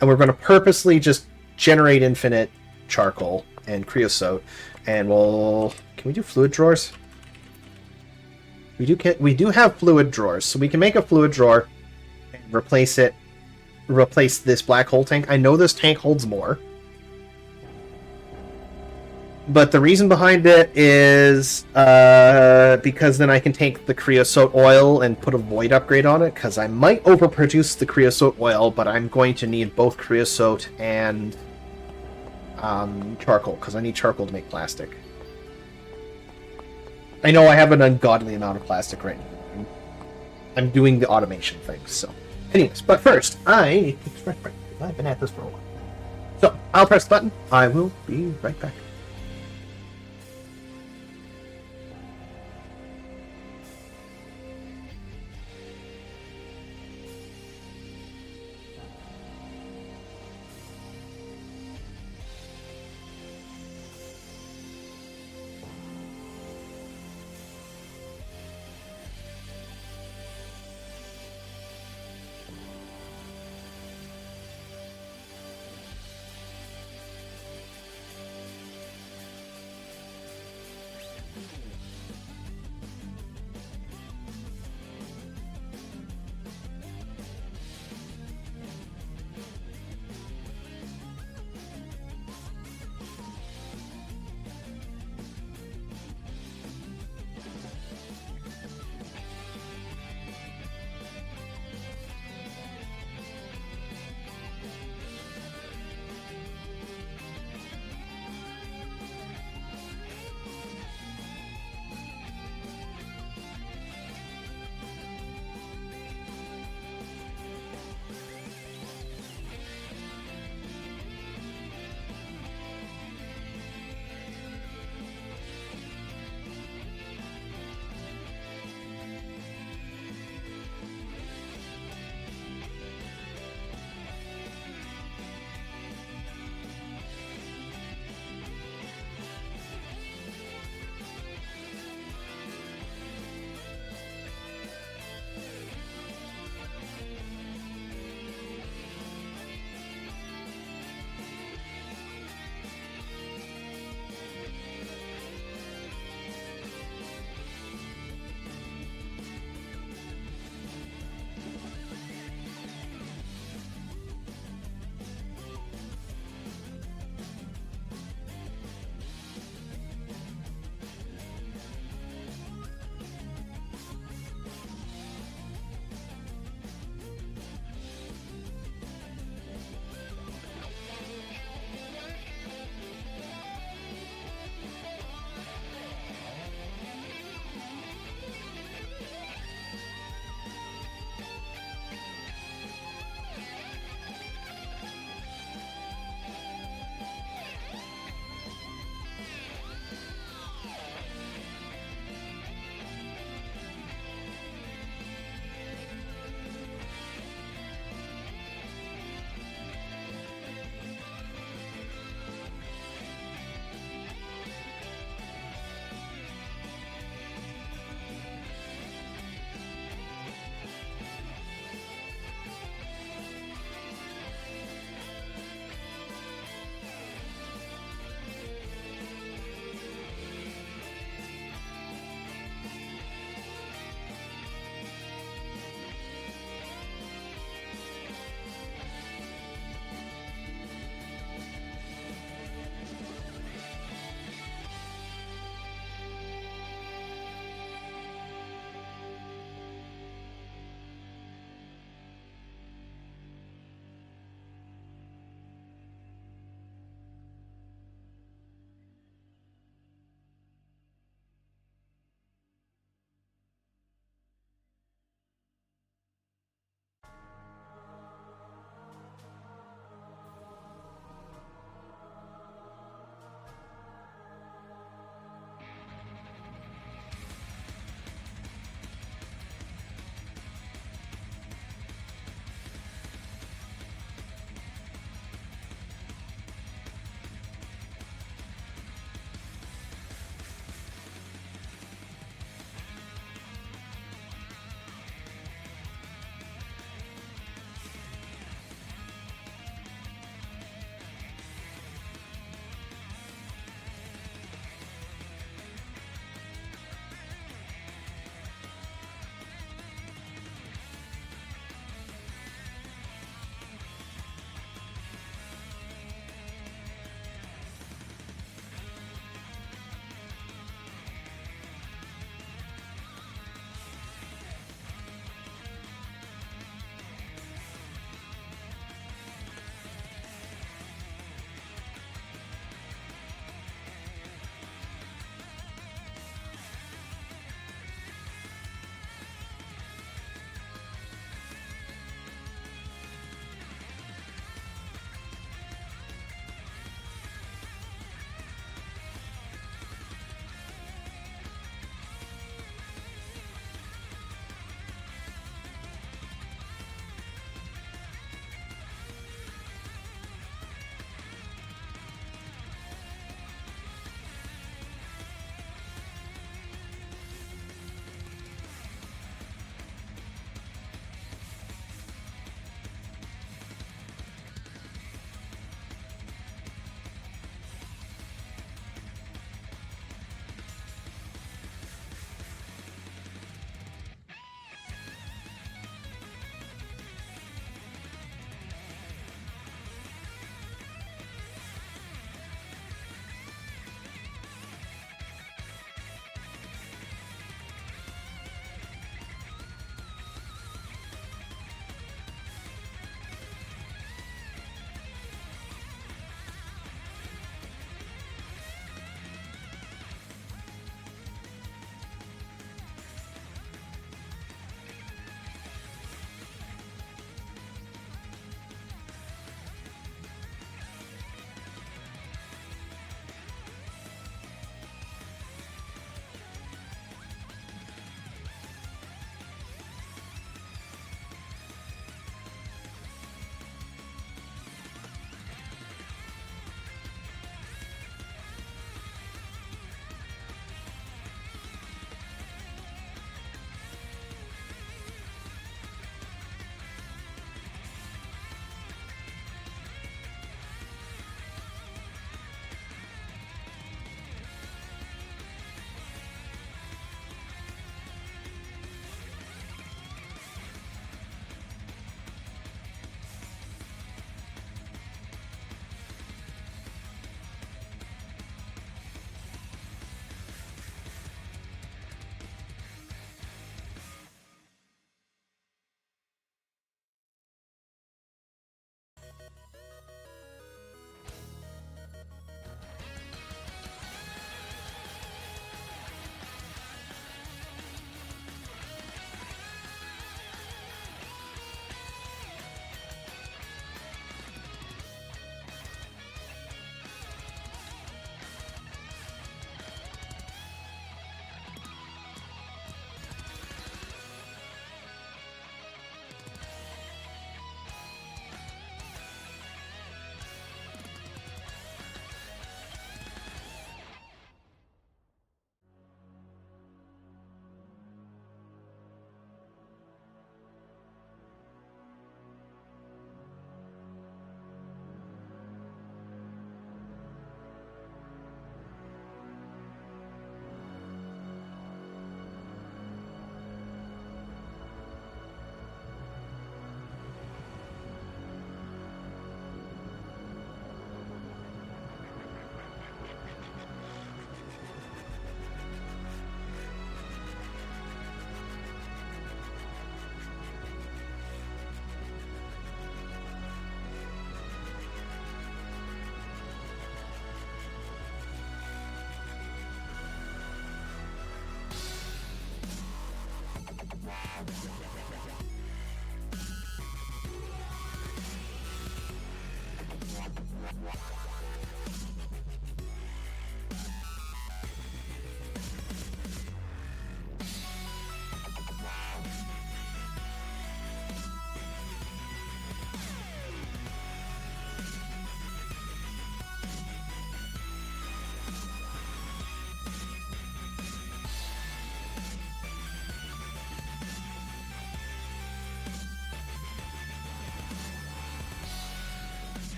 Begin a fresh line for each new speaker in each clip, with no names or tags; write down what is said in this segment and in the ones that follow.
and we're going to purposely just generate infinite charcoal and creosote, and we'll... Can we do fluid drawers? We do have fluid drawers, so we can make a fluid drawer and replace this black hole tank. I know this tank holds more, but the reason behind it is because then I can take the creosote oil and put a void upgrade on it, because I might overproduce the creosote oil, but I'm going to need both creosote and charcoal, because I need charcoal to make plastic. I know I have an ungodly amount of plastic right now. I'm doing the automation thing, so... Anyways, but first, I need to extract right. I've been at this for a while. So, I'll press the button. I will be right back.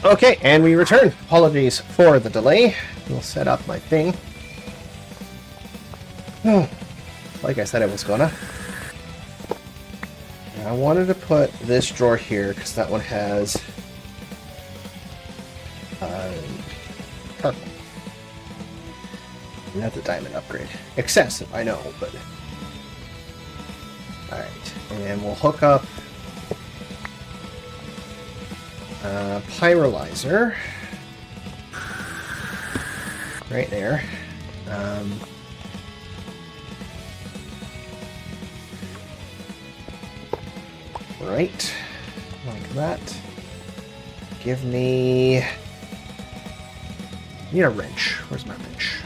Okay, and we return. Apologies for the delay. We'll set up my thing. Like I said I was gonna. I wanted to put this drawer here because that one has purple. And that's a diamond upgrade. Excessive, I know, but alright. And we'll hook up pyrolyzer right there. Right, like that. Give me... need a wrench. Where's my wrench?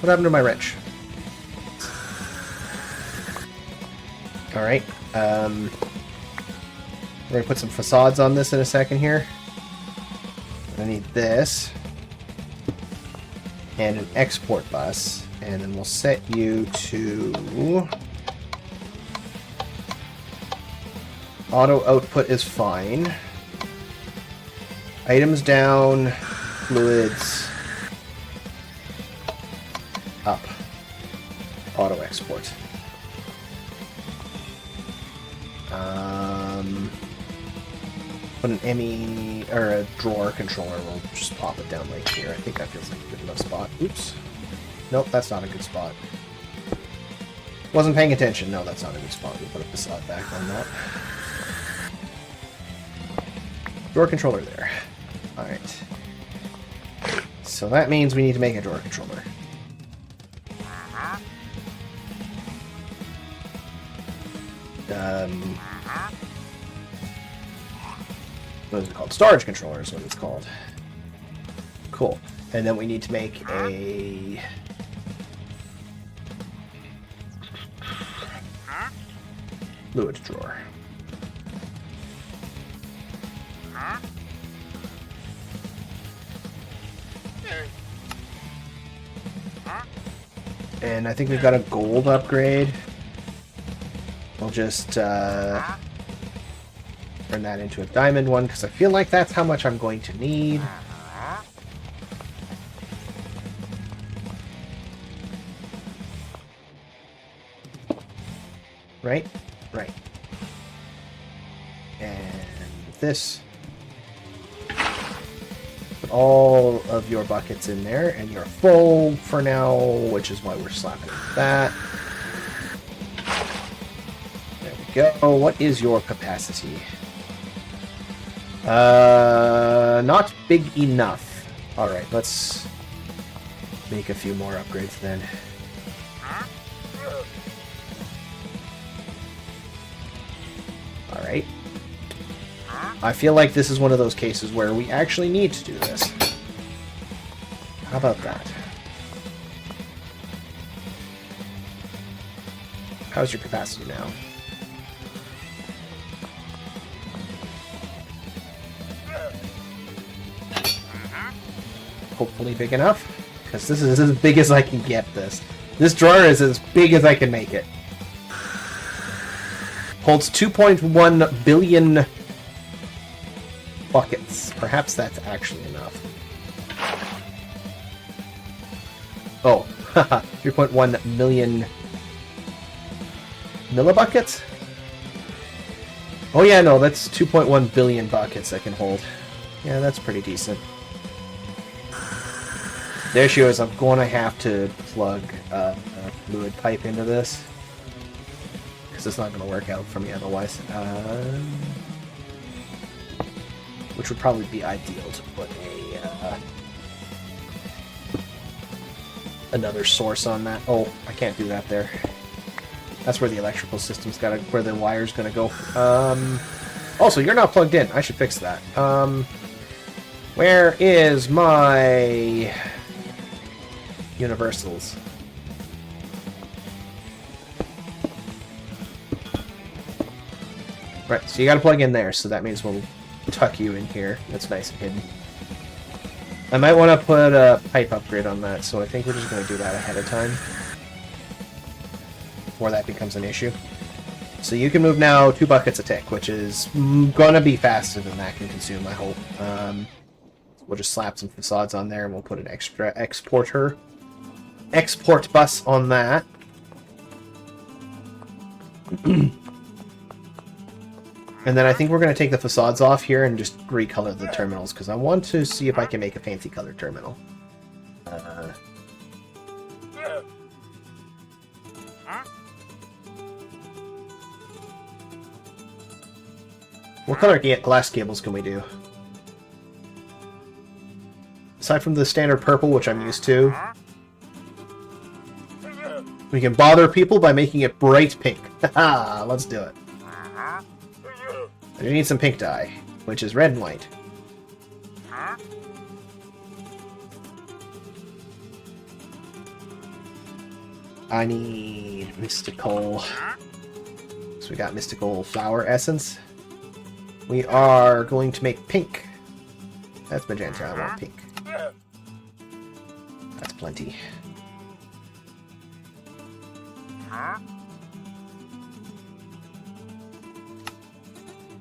What happened to my wrench? Alright, We're gonna put some facades on this in a second here. I need this. And an export bus. And then we'll set you to... Auto output is fine. Items down. Fluids. Up. Auto export. Put an ME or a drawer controller. We'll just pop it down right here. I think that feels like a good enough spot. Oops. Nope, that's not a good spot. Wasn't paying attention. No, that's not a good spot. We'll put a facade back on that. Drawer controller there. Alright. So that means we need to make a drawer controller. What is it called? Storage controller is what it's called. Cool. And then we need to make a... fluid drawer. And I think we've got a gold upgrade. We'll just turn that into a diamond one, because I feel like that's how much I'm going to need. Right? Right. And this. Put all of your buckets in there, and you're full for now, which is why we're slapping that. There we go. What is your capacity? Not big enough. Alright, let's make a few more upgrades then. Alright. I feel like this is one of those cases where we actually need to do this. How about that? How's your capacity now? Hopefully big enough, because this is as big as I can get this. This drawer is as big as I can make it. Holds 2.1 billion buckets. Perhaps that's actually enough. Oh, haha, 3.1 million millibuckets? Oh yeah, no, that's 2.1 billion buckets I can hold. Yeah, that's pretty decent. The issue is I'm going to have to plug a fluid pipe into this, because it's not going to work out for me otherwise. Which would probably be ideal to put a another source on that. Oh, I can't do that there. That's where the electrical system's got to, where the wire's going to go. Also, you're not plugged in. I should fix that. Where is my universals? Right, so you gotta plug in there, so that means we'll tuck you in here. That's nice and hidden. I might want to put a pipe upgrade on that, so I think we're just going to do that ahead of time before that becomes an issue. So you can move now 2 buckets a tick, which is gonna be faster than that can consume, I hope. We'll just slap some facades on there, and we'll put an extra export bus on that. And then I think we're going to take the facades off here and just recolor the terminals, because I want to see if I can make a fancy colored terminal. What color glass cables can we do? Aside from the standard purple, which I'm used to. We can bother people by making it bright pink. Haha, let's do it. I do need some pink dye, which is red and white. I need mystical... So we got mystical flower essence. We are going to make pink. That's magenta. I want pink. That's plenty.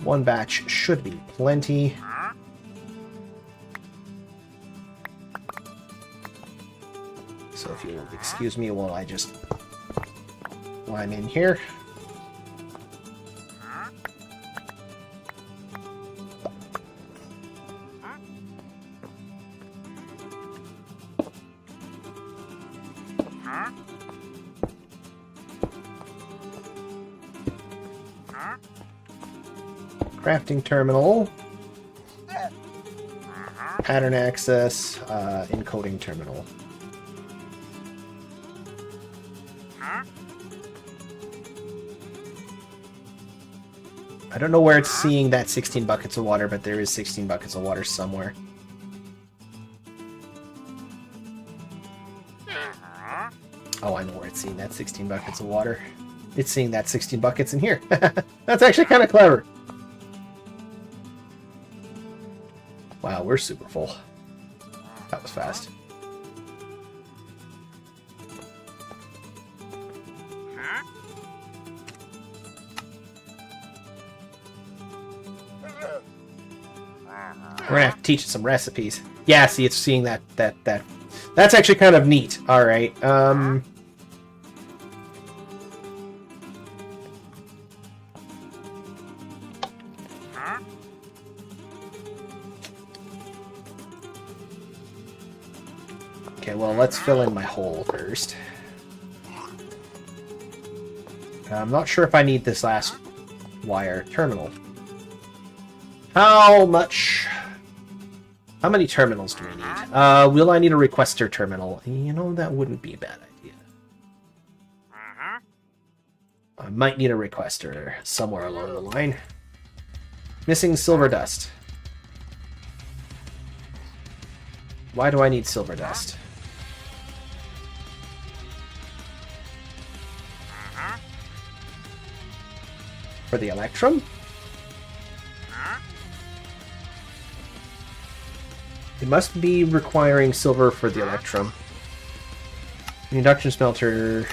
One batch should be plenty. So if you'll excuse me while I'm in here. Crafting terminal, pattern access, encoding terminal. I don't know where it's seeing that 16 buckets of water, but there is 16 buckets of water somewhere. Oh, I know where it's seeing that 16 buckets of water. It's seeing that 16 buckets in here. That's actually kind of clever. Wow, we're super full. That was fast. We're gonna have to teach it some recipes. Yeah, see, it's seeing that. That's actually kind of neat. All right. Okay, well, let's fill in my hole first. I'm not sure if I need this last wire terminal. How many terminals do we need? Will I need a requester terminal? You know, that wouldn't be a bad idea. I might need a requester somewhere along the line. Missing silver dust. Why do I need silver dust? For the electrum? It must be requiring silver for the electrum. The induction smelter...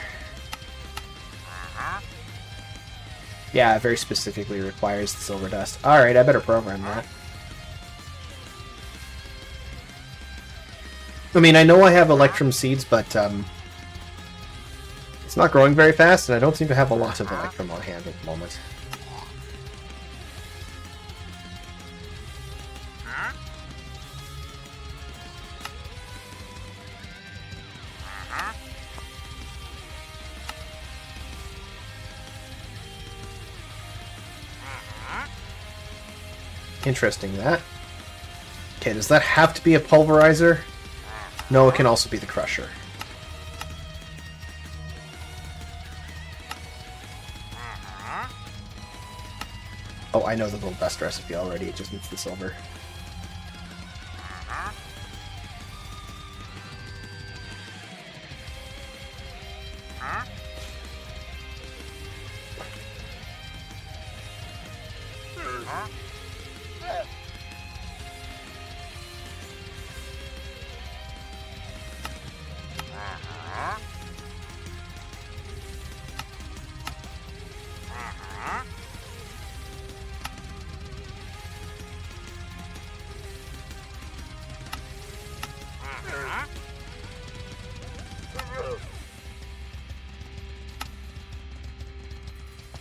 Yeah, it very specifically requires the silver dust. Alright, I better program that. I mean, I know I have electrum seeds, but it's not growing very fast, and I don't seem to have a lot of electrum on hand at the moment. Interesting, that. Okay, does that have to be a pulverizer? No, it can also be the crusher. Oh, I know the little dust recipe already, it just needs the silver.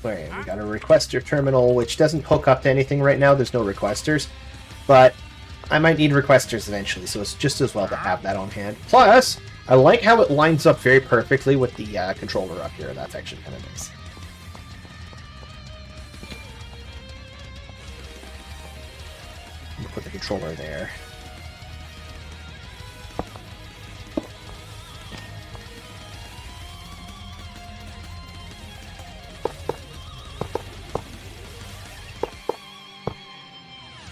Alright, we got a requester terminal, which doesn't hook up to anything right now. There's no requesters. But I might need requesters eventually, so it's just as well to have that on hand. Plus, I like how it lines up very perfectly with the controller up here. That's actually kind of nice. I'm gonna put the controller there.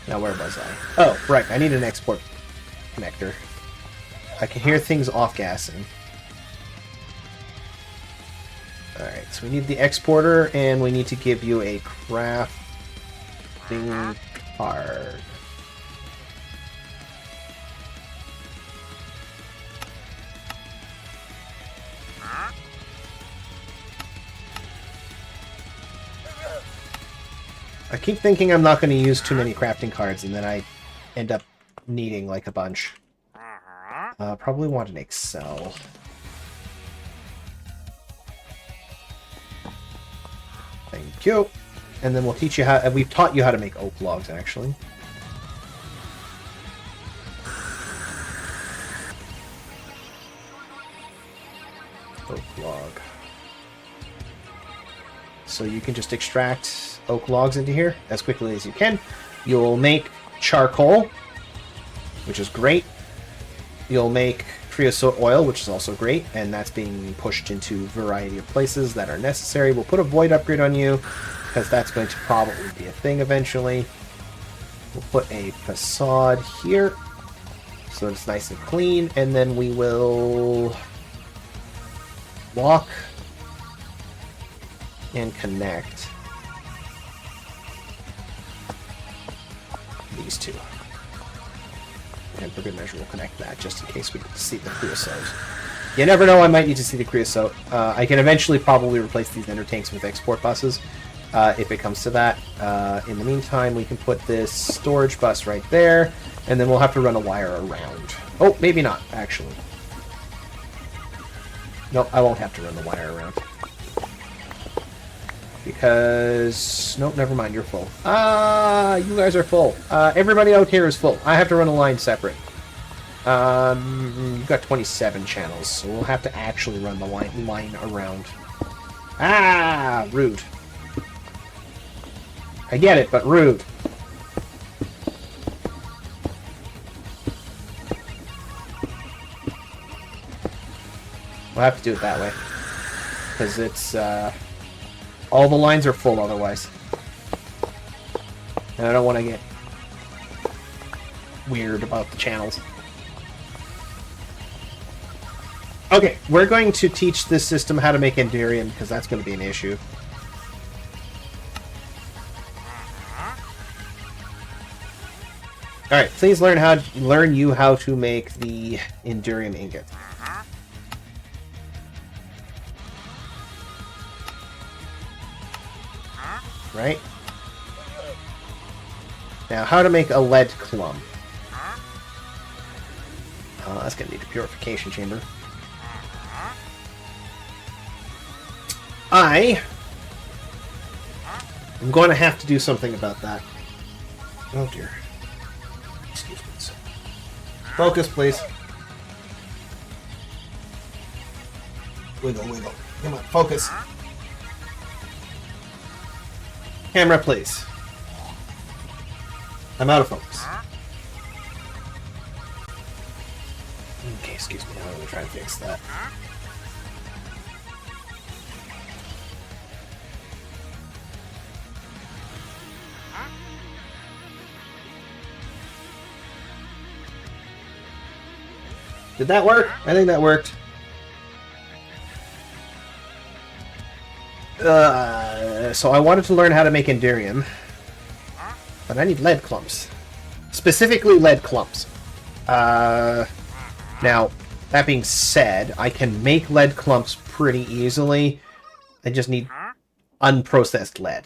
Now, where was I? Oh, right. I need an export connector. I can hear things off-gassing. Alright, so we need the exporter, and we need to give you a crafting hard. I keep thinking I'm not going to use too many crafting cards, and then I end up needing like a bunch. Probably want an Excel. Thank you. And then we'll teach you how... We've taught you how to make oak logs, actually. Oak log. So you can just extract oak logs into here as quickly as you can. You'll make charcoal, which is great. You'll make creosote oil, which is also great, and that's being pushed into a variety of places that are necessary. We'll put a void upgrade on you, because that's going to probably be a thing eventually. We'll put a facade here, so it's nice and clean, and then we will lock and connect these two. And for good measure, we'll connect that just in case we need to see the creosote. You never know, I might need to see the creosote. I can eventually probably replace these ender tanks with export buses if it comes to that. In the meantime, we can put this storage bus right there, and then we'll have to run a wire around. Oh, maybe not, actually. Nope, I won't have to run the wire around. Because... Nope, never mind, you're full. You guys are full. Everybody out here is full. I have to run a line separate. You've got 27 channels, so we'll have to actually run the line around. Rude. I get it, but rude. We'll have to do it that way. Because it's, all the lines are full otherwise. And I don't want to get weird about the channels. Okay, we're going to teach this system how to make Enderium, because that's going to be an issue. Alright, please learn you how to make the Enderium ingot. Right? Now, how to make a lead clump. That's going to need a purification chamber. I am going to have to do something about that. Oh dear. Excuse me. Focus, please. Wiggle, wiggle. Come on, focus. Camera, please. I'm out of focus. Okay, excuse me. I'm going to try and fix that. Did that work? I think that worked. So I wanted to learn how to make Enderium. But I need lead clumps. Specifically lead clumps. Now, that being said, I can make lead clumps pretty easily. I just need unprocessed lead.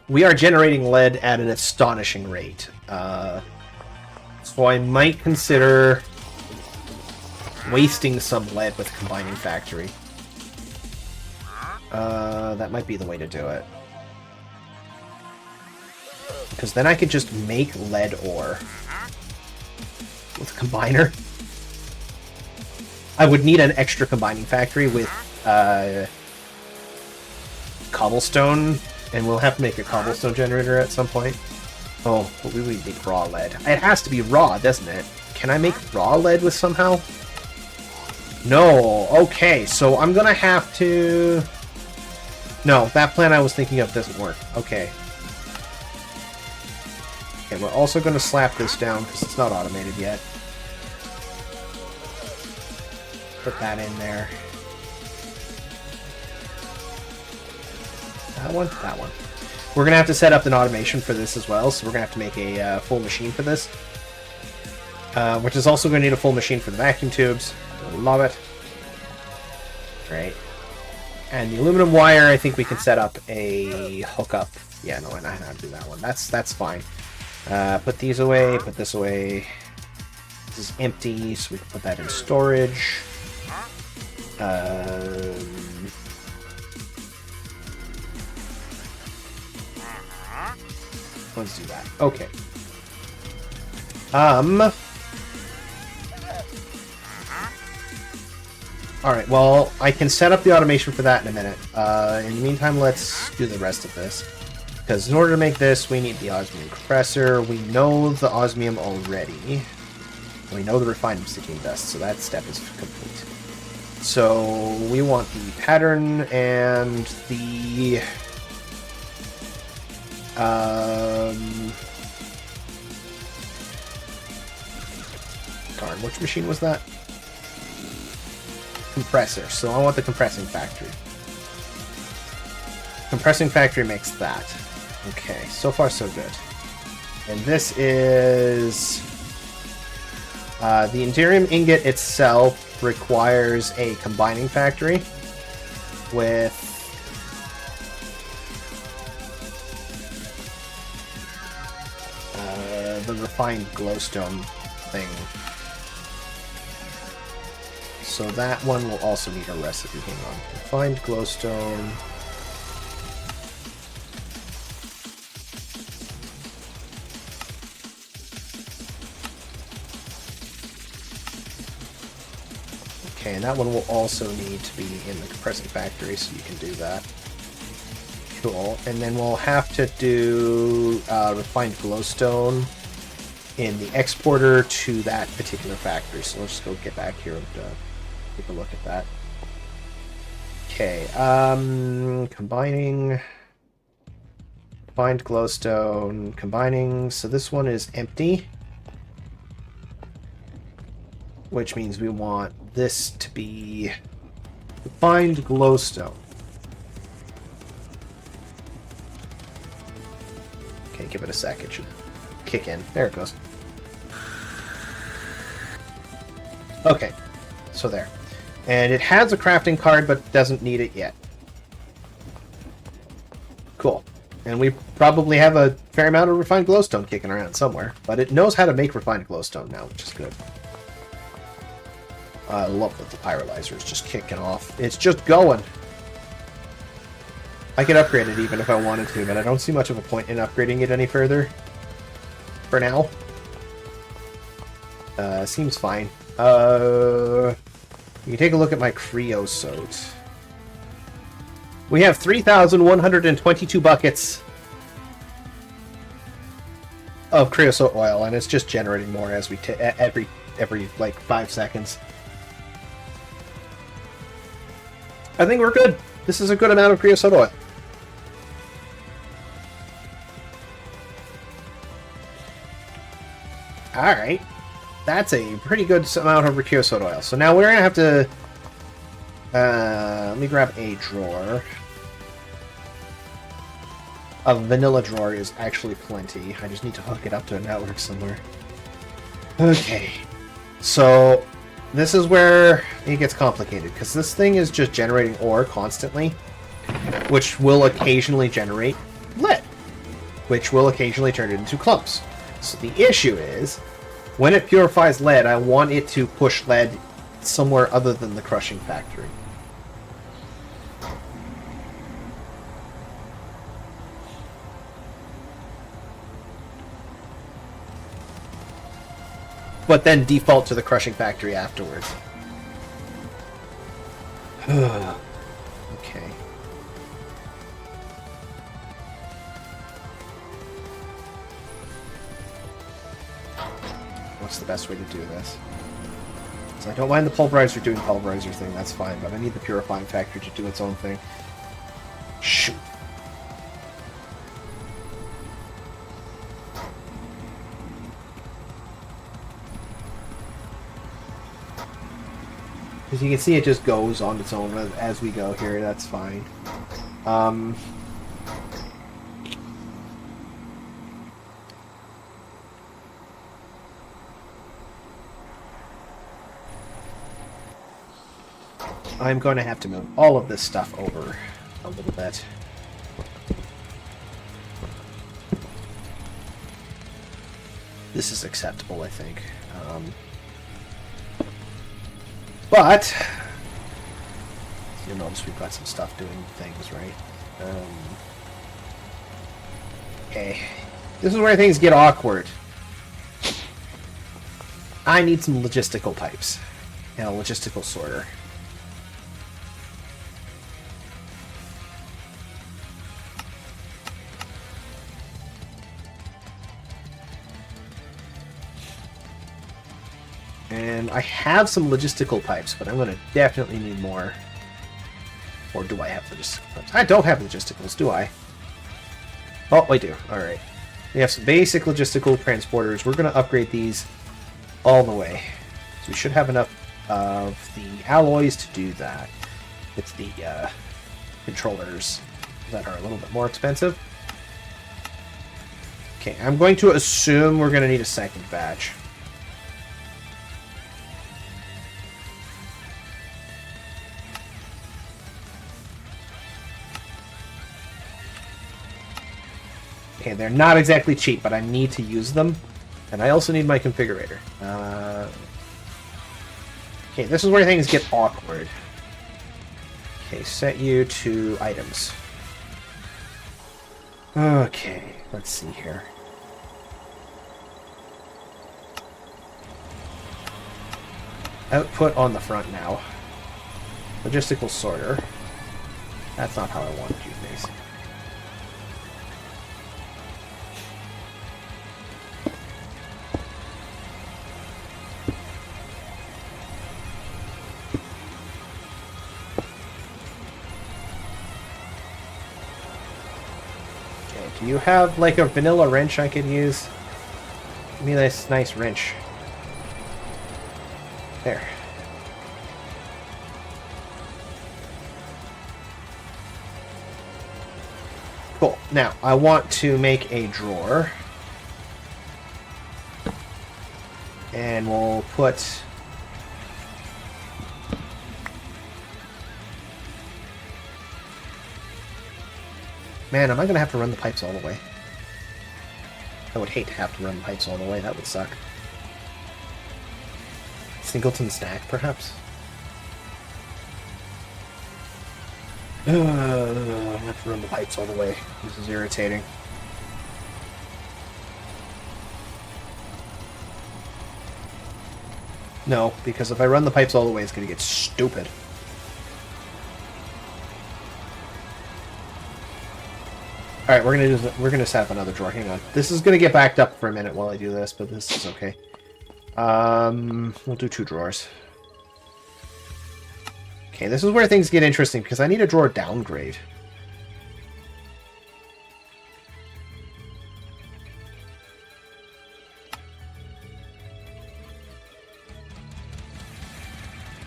We are generating lead at an astonishing rate. So I might consider wasting some lead with Combining Factory. That might be the way to do it. Because then I could just make lead ore with a combiner. I would need an extra Combining Factory with cobblestone, and we'll have to make a cobblestone generator at some point. Oh, but we would need raw lead. It has to be raw, doesn't it? Can I make raw lead with somehow? No. Okay, so I'm gonna have to... No, that plan I was thinking of doesn't work. Okay. Okay, we're also gonna slap this down because it's not automated yet. Put that in there. That one, that one. We're going to have to set up an automation for this as well, so we're going to have to make a full machine for this. Which is also going to need a full machine for the vacuum tubes. Love it. Right. And the aluminum wire, I think we can set up a hookup. Yeah, no, I know how to do that one. That's fine. Put these away, put this away. This is empty, so we can put that in storage. Let's do that. Okay. Alright, well, I can set up the automation for that in a minute. In the meantime, let's do the rest of this. Because in order to make this, we need the osmium compressor. We know the osmium already. We know the refined obsidian dust, so that step is complete. So we want the pattern and the... darn, which machine was that? Compressor. So I want the compressing factory. Compressing factory makes that. Okay, so far so good. And this is... the Enderium ingot itself requires a combining factory with... the refined glowstone thing. So that one will also need a recipe. Hang on. Refined glowstone. Okay, and that one will also need to be in the compressing factory, so you can do that. Cool. And then we'll have to do refined glowstone in the exporter to that particular factory. So let's just go get back here and take a look at that. Okay, combining, refined glowstone, combining. So this one is empty, which means we want this to be refined glowstone. Okay, give it a sec. It should kick in. There it goes. Okay, so there. And it has a crafting card, but doesn't need it yet. Cool. And we probably have a fair amount of refined glowstone kicking around somewhere. But it knows how to make refined glowstone now, which is good. I love that the pyrolyzer is just kicking off. It's just going. I could upgrade it even if I wanted to, but I don't see much of a point in upgrading it any further. For now. Seems fine. You can take a look at my creosote. We have 3,122 buckets of creosote oil, and it's just generating more as we every like 5 seconds. I think we're good. This is a good amount of creosote oil. Alright. That's a pretty good amount of creosote oil. So now we're going to have to... let me grab a drawer. A vanilla drawer is actually plenty. I just need to hook it up to a network somewhere. Okay. So... this is where it gets complicated, because this thing is just generating ore constantly, which will occasionally generate lead, which will occasionally turn it into clumps. So the issue is, when it purifies lead, I want it to push lead somewhere other than the crushing factory. But then default to the crushing factory afterwards. Okay. What's the best way to do this? So I don't mind the pulverizer doing pulverizer thing, that's fine, but I need the purifying factory to do its own thing. Shoot. As you can see, it just goes on its own as we go here. That's fine. I'm going to have to move all of this stuff over a little bit. This is acceptable, I think. But you'll notice we've got some stuff doing things, right? Okay. This is where things get awkward. I need some logistical pipes and a logistical sorter. And I have some logistical pipes, but I'm going to definitely need more. Or do I have logistical pipes? I don't have logisticals, do I? Oh, I do. Alright. We have some basic logistical transporters. We're going to upgrade these all the way. So we should have enough of the alloys to do that. It's the controllers that are a little bit more expensive. Okay, I'm going to assume we're going to need a second batch. Okay, they're not exactly cheap, but I need to use them. And I also need my configurator. Okay, this is where things get awkward. Okay, set you to items. Okay, let's see here. Output on the front now. Logistical sorter. That's not how I wanted you to face. Do you have, like, a vanilla wrench I could use? Give me this nice wrench. There. Cool. Now, I want to make a drawer. And we'll put... Man, am I going to have to run the pipes all the way? I would hate to have to run the pipes all the way. That would suck. Singleton stack, perhaps? I'm going to have to run the pipes all the way. This is irritating. No, because if I run the pipes all the way, it's going to get stupid. Alright, we're gonna set up another drawer. Hang on. This is gonna get backed up for a minute while I do this, but this is okay. We'll do 2 drawers. Okay, this is where things get interesting, because I need a drawer downgrade.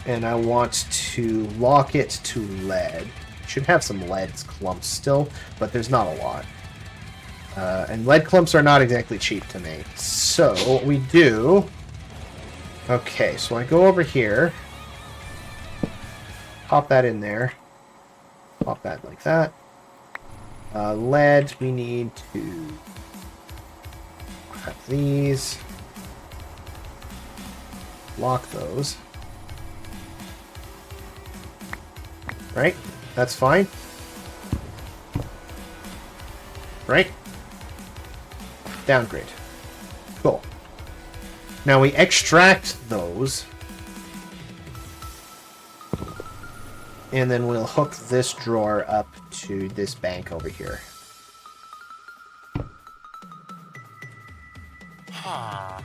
And I want to lock it to lead. Should have some lead clumps still, but there's not a lot. And lead clumps are not exactly cheap to make. So, what we do... Okay, so I go over here. Pop that in there. Pop that like that. Lead, we need to... Grab these. Lock those. Right? That's fine. Right? Downgrade. Cool. Now we extract those. And then we'll hook this drawer up to this bank over here. Huh.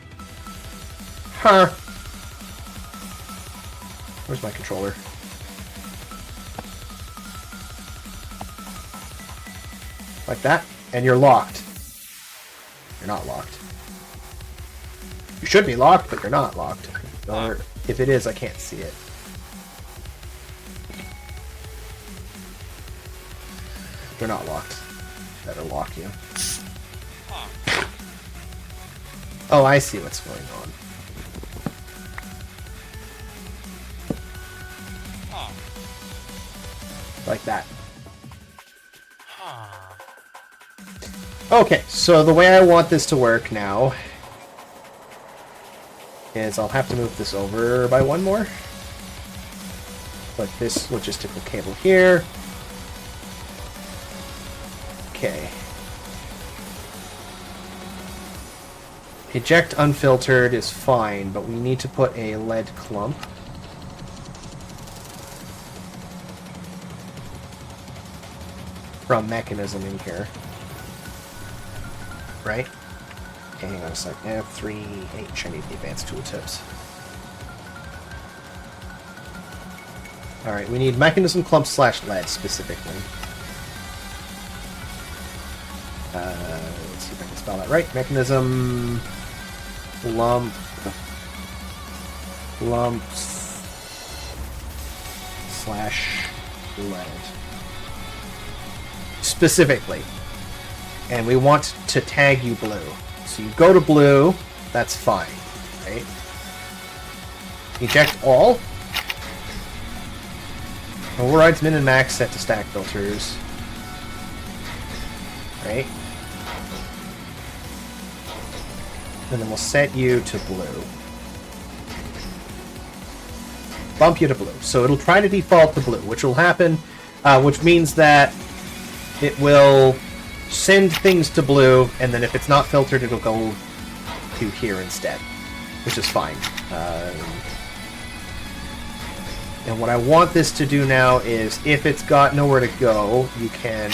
Where's my controller? Like that, and you're locked. You're not locked. You should be locked, but you're not locked. Or if it is, I can't see it. They're not locked. Better lock you. Oh, I see what's going on. Like that. Okay, so the way I want this to work now is I'll have to move this over by one more. Put this logistical cable here. Okay. Eject unfiltered is fine, but we need to put a lead clump. From mechanism in here. Right? Okay, hang on a sec. F3H, I need the advanced tooltips. Alright, we need mechanism clump / lead specifically. Let's see if I can spell that right. Mechanism lumps / lead. Specifically. And we want to tag you blue. So you go to blue, that's fine, right? Eject all. Overrides min and max set to stack filters. Right? And then we'll set you to blue. Bump you to blue. So it'll try to default to blue, which will happen, which means that it will send things to blue, and then if it's not filtered, it'll go to here instead, which is fine. And what I want this to do now is, if it's got nowhere to go, you can...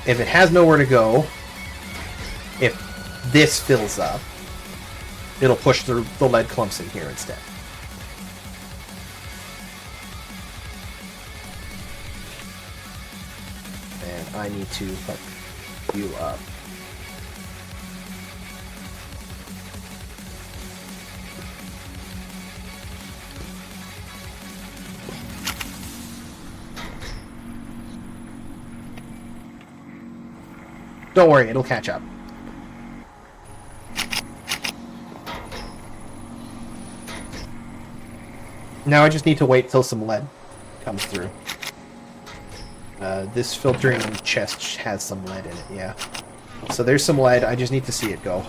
If it has nowhere to go, if this fills up, it'll push the lead clumps in here instead. And I need to hook you up. Don't worry, it'll catch up. Now I just need to wait till some lead comes through. This filtering chest has some lead in it, yeah. So there's some lead, I just need to see it go.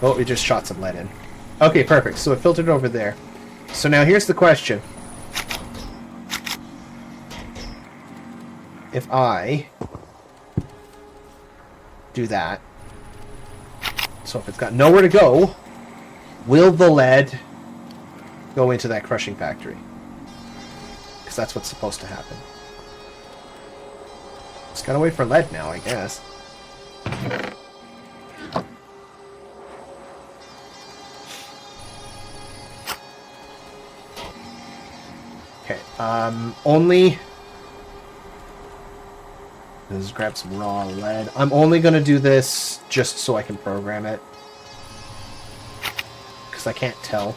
Oh, it just shot some lead in. Okay, perfect, so it filtered over there. So now here's the question. If I do that, so if it's got nowhere to go, will the lead go into that crushing factory? Because that's what's supposed to happen. Just gotta wait for lead now, I guess. Okay, only... Let's grab some raw lead. I'm only gonna do this just so I can program it. Because I can't tell.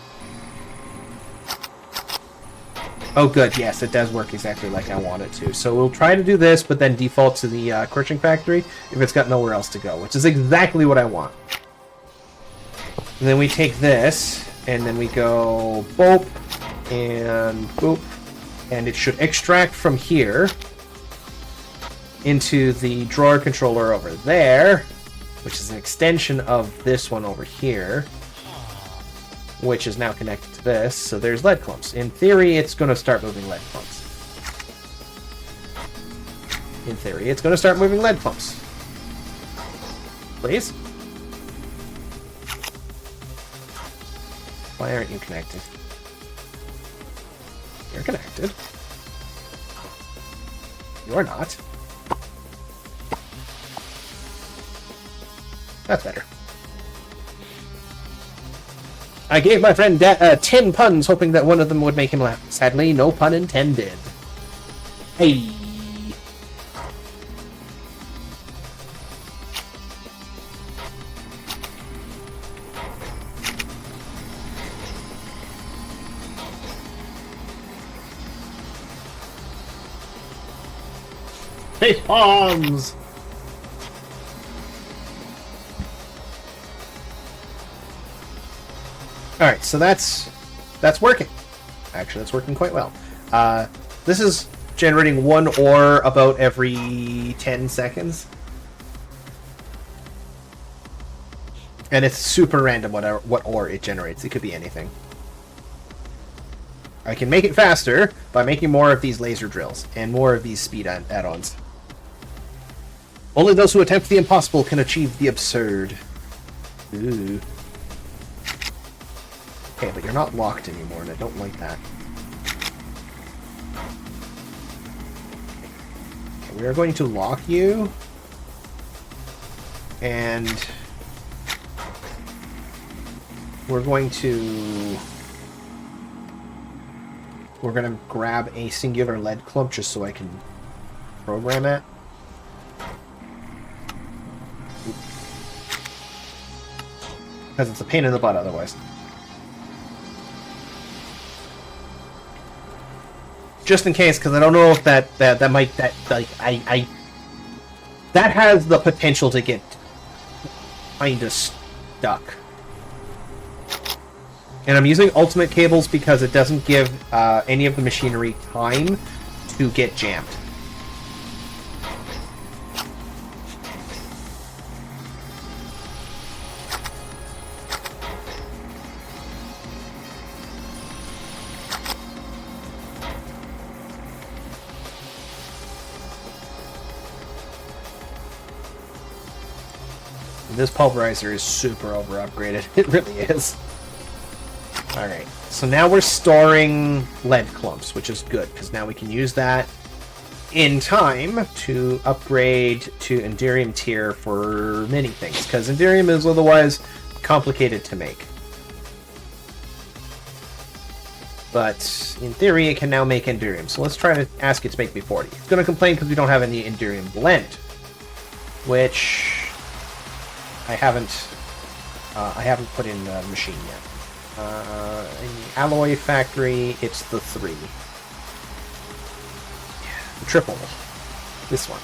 Oh good, yes, it does work exactly like I want it to. So we'll try to do this, but then default to the crushing factory if it's got nowhere else to go, which is exactly what I want. And then we take this, and then we go boop, and boop, and it should extract from here into the drawer controller over there, which is an extension of this one over here, which is now connected to this, so there's lead clumps. In theory, it's going to start moving lead clumps. In theory, it's going to start moving lead clumps. Please? Why aren't you connected? You're connected. You're not. That's better. I gave my friend 10 puns, hoping that one of them would make him laugh. Sadly, no pun intended. Hey. Hey, bombs! Alright, so that's that's working. Actually, that's working quite well. This is generating 1 ore about every 10 seconds. And it's super random what ore it generates. It could be anything. I can make it faster by making more of these laser drills and more of these speed add-ons. Only those who attempt the impossible can achieve the absurd. Ooh. Okay, but you're not locked anymore, and I don't like that. Okay, we are going to lock you. And we're going to grab a singular lead clump just so I can program it. Because it's a pain in the butt otherwise. Just in case, because I don't know if that has the potential to get kind of stuck. And I'm using ultimate cables because it doesn't give any of the machinery time to get jammed. This pulverizer is super over upgraded. It really is. Alright, so now we're storing lead clumps, which is good, because now we can use that in time to upgrade to Enderium tier for many things, because Enderium is otherwise complicated to make. But in theory, it can now make Enderium, so let's try to ask it to make me 40. It's going to complain because we don't have any Enderium blend, which I haven't put in the machine yet. In the alloy factory, it's the 3. The triple. This one.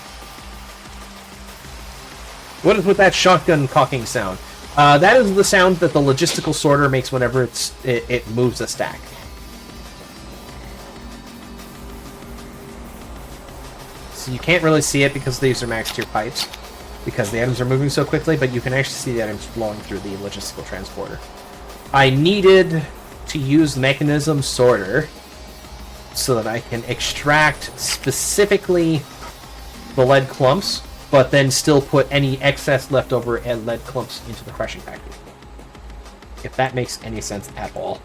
What is with that shotgun cocking sound? That is the sound that the logistical sorter makes whenever it moves a stack. So you can't really see it because these are max tier pipes, because the items are moving so quickly, but you can actually see the items flowing through the logistical transporter. I needed to use mechanism sorter so that I can extract specifically the lead clumps, but then still put any excess leftover lead clumps into the crushing factory. If that makes any sense at all.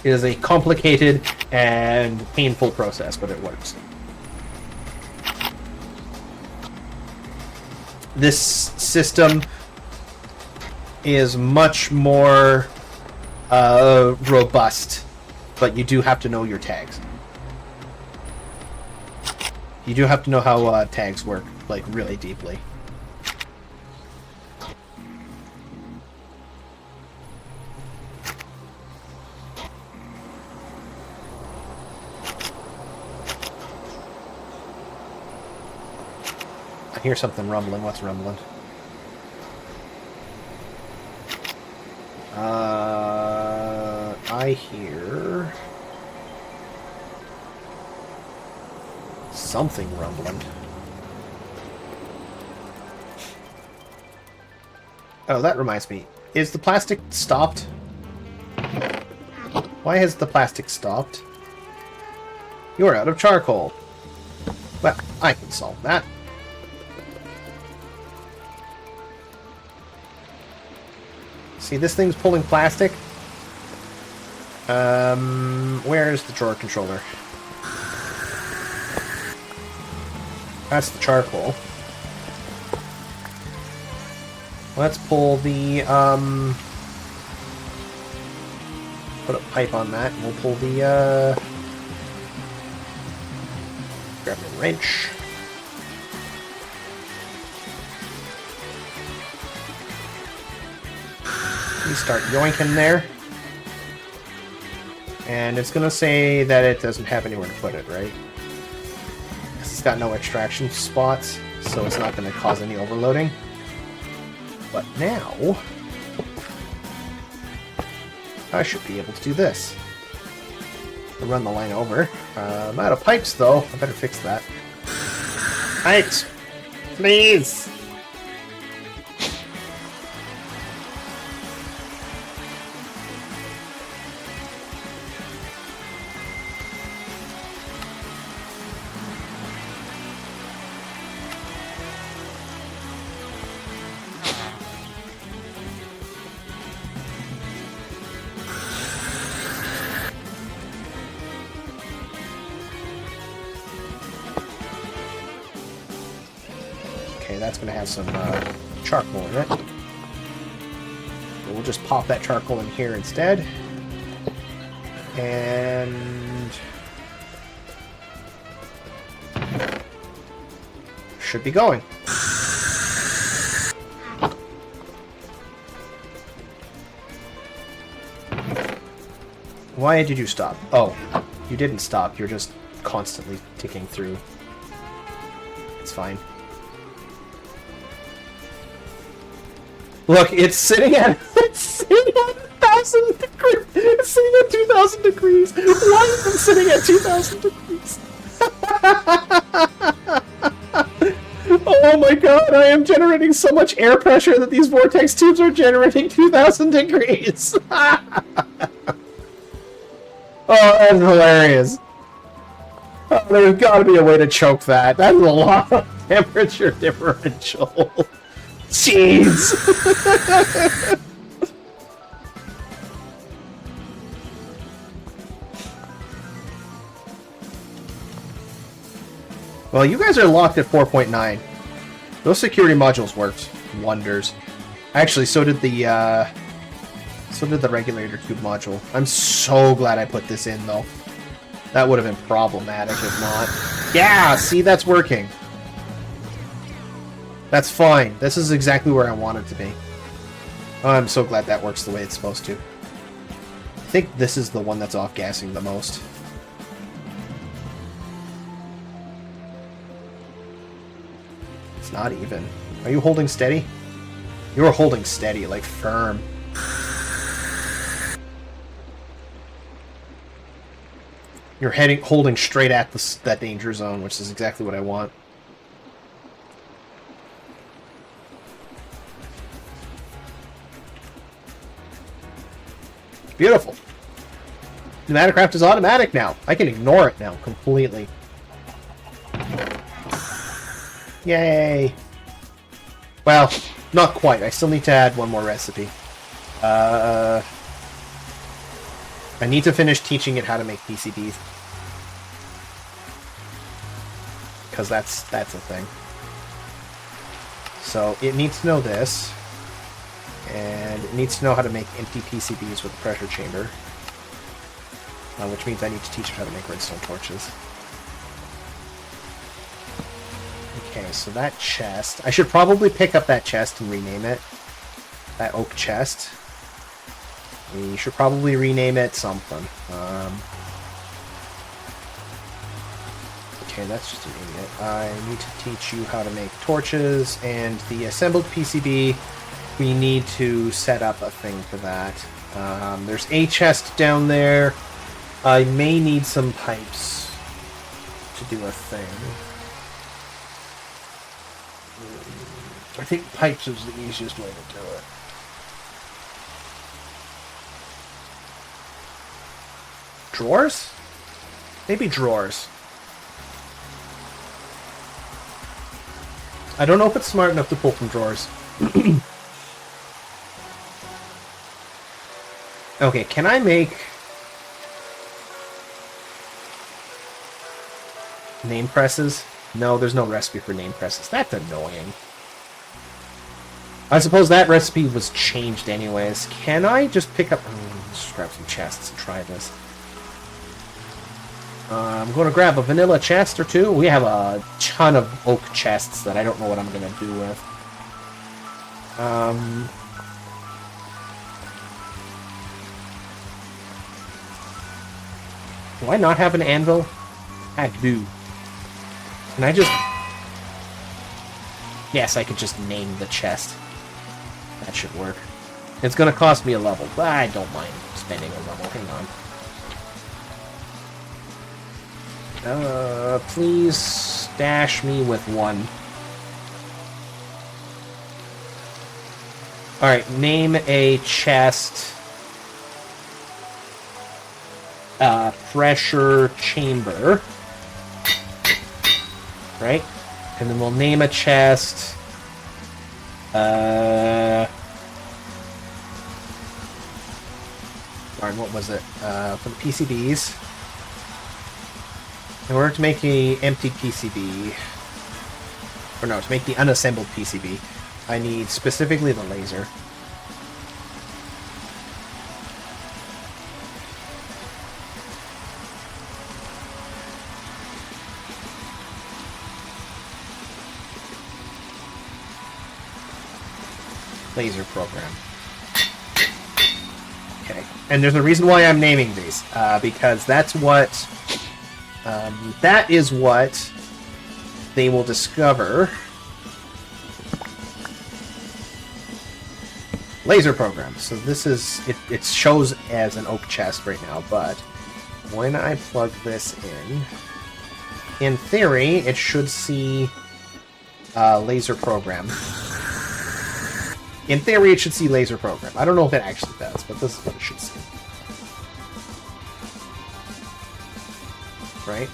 It is a complicated and painful process, but it works. This system is much more robust, but you do have to know your tags. You do have to know how tags work, like, really deeply. I hear something rumbling. What's rumbling? I hear something rumbling. Oh, that reminds me. Is the plastic stopped? Why has the plastic stopped? You're out of charcoal. Well, I can solve that. See, this thing's pulling plastic. Where's the drawer controller? That's the charcoal. Let's pull the, put a pipe on that, and we'll pull the, grab a wrench. You start yoinking there. And it's gonna say that it doesn't have anywhere to put it, right? Because it's got no extraction spots, so it's not gonna cause any overloading. But now, I should be able to do this. I'll run the line over. I'm out of pipes, though. I better fix that. Pipes! Please! That's going to have some charcoal in it. So we'll just pop that charcoal in here instead. And... should be going. Why did you stop? Oh, you didn't stop. You're just constantly ticking through. It's fine. Look, it's sitting at 1,000 degrees. It's sitting at 2,000 degrees. Why is it sitting at 2,000 degrees? Oh my god, I am generating so much air pressure that these vortex tubes are generating 2,000 degrees. Oh, that's hilarious. Oh, there's got to be a way to choke that. That's a lot of temperature differential. Jeez! Well, you guys are locked at 4.9. Those security modules worked wonders. Actually, so did the regulator tube module. I'm so glad I put this in, though. That would have been problematic if not. Yeah, see, that's working. That's fine. This is exactly where I want it to be. Oh, I'm so glad that works the way it's supposed to. I think this is the one that's off-gassing the most. It's not even. Are you holding steady? You're holding steady, like firm. You're holding straight at that danger zone, which is exactly what I want. Beautiful. Pneumaticraft is automatic now. I can ignore it now completely. Yay. Well, not quite. I still need to add one more recipe. I need to finish teaching it how to make PCBs. Because that's a thing. So it needs to know this. And it needs to know how to make empty PCBs with a pressure chamber. Which means I need to teach it how to make redstone torches. Okay, so that chest... I should probably pick up that chest and rename it. That oak chest. We should probably rename it something. Okay, that's just an idiot. I need to teach you how to make torches, and the assembled PCB... we need to set up a thing for that. There's a chest down there. I may need some pipes to do a thing. I think pipes is the easiest way to do it. Drawers? Maybe drawers. I don't know if it's smart enough to pull from drawers. Okay, can I make name presses? No, there's no recipe for name presses. That's annoying. I suppose that recipe was changed anyways. Can I just pick up... let's grab some chests and try this. I'm going to grab a vanilla chest or two. We have a ton of oak chests that I don't know what I'm going to do with. Do I not have an anvil? I do. Can I just... yes, I could just name the chest. That should work. It's going to cost me a level, but I don't mind spending a level. Hang on. Please stash me with one. Alright, name a chest. Pressure chamber. Right? And then we'll name a chest. Alright, what was it? For the PCBs. In order to make the empty PCB, or no, to make the unassembled PCB, I need specifically the laser. Laser program. Okay, and there's a reason why I'm naming these, because that's what, that is what they will discover. Laser program. So this is, it shows as an oak chest right now, but when I plug this in theory, it should see laser program. In theory, it should see laser program. I don't know if it actually does, but this is what it should see. Right?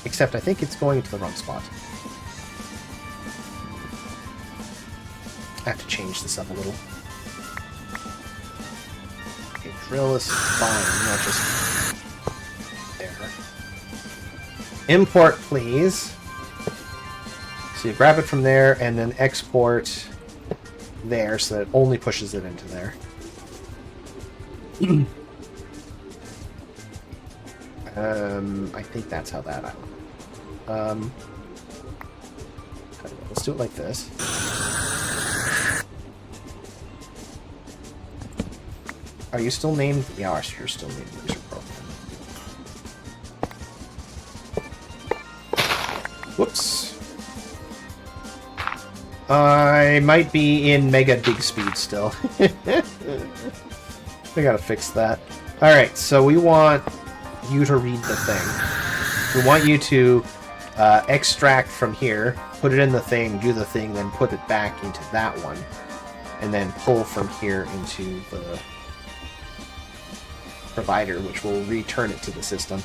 Except I think it's going to the wrong spot. I have to change this up a little. Okay, drill is fine, not just there. Import, please. So you grab it from there and then export there so that it only pushes it into there. I think that's how that happened. Let's do it like this. Are you still named? Yeah, you're still named Laser Program. Whoops. I might be in mega big speed still. We gotta fix that. Alright, so we want you to read the thing. We want you to extract from here, put it in the thing, do the thing, then put it back into that one, and then pull from here into the provider, which will return it to the system.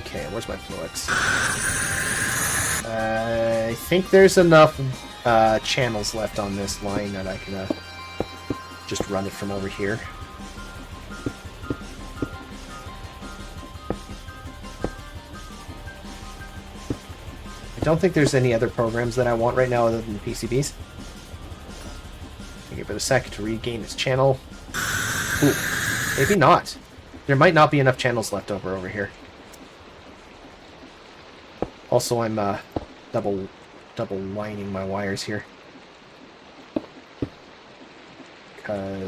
Okay, where's my Flux? I think there's enough channels left on this line that I can just run it from over here. I don't think there's any other programs that I want right now other than the PCBs. I'll give it a sec to regain its channel. Ooh, maybe not. There might not be enough channels left over here. Also, I'm double lining my wires here. Because